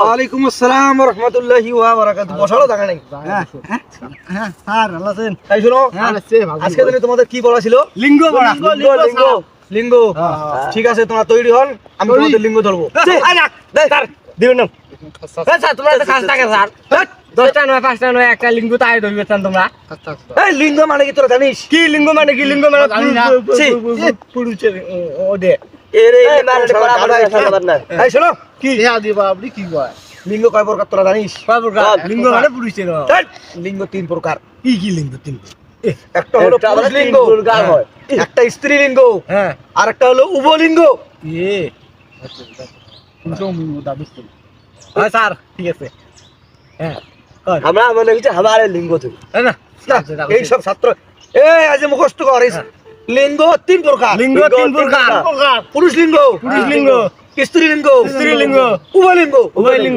ওয়ালাইকুম আসসালাম ওয়া রাহমাতুল্লাহি ওয়া বারাকাতুহু। বসালো দেখা নাই। হ্যাঁ স্যার ভালো আছেন? তাই শোনো, আজকে দিনে তোমাদের কি বলা ছিল? লিঙ্গ বড়া। লিঙ্গ। ঠিক আছে, তোমরা তৈরি হন, আমি তোমাদের লিঙ্গ ধরবো। দিবেন না স্যার, তোমরা একটা কাজ থাকে স্যার, 10টা নয় 5টা নয় একটা লিঙ্গ তাই ধরবে তোমরা। এই লিঙ্গ মানে কি তোরা জানিস? কি লিঙ্গ মানে কি? লিঙ্গ মানে পুরুষের ওদে এই শোনো, কি দিবা আপনি কি কয়? লিঙ্গ কয় প্রকার তোরা জানিস? লিঙ্গ মানে পুরুষের। লিঙ্গ 3 প্রকার। কি কি লিঙ্গ? তিন একটা হলো পুরুষ লিঙ্গ, একটা স্ত্রী লিঙ্গ, হ্যাঁ, আর একটা হলো উভলিঙ্গ। হ্যাঁ স্যার ঠিক আছে। হ্যাঁ আমরা মনে হচ্ছে আমার লিঙ্গ থেকে না এই সব ছাত্র আজ মুখস্থ কর। লিঙ্গ 3 প্রকার। লিঙ্গ 3 প্রকার। পুরুষ লিঙ্গ, পুরুষ লিঙ্গ, স্ত্রী লিঙ্গ, স্ত্রী লিঙ্গ, উভলিঙ্গ। উভয় লিঙ্গ।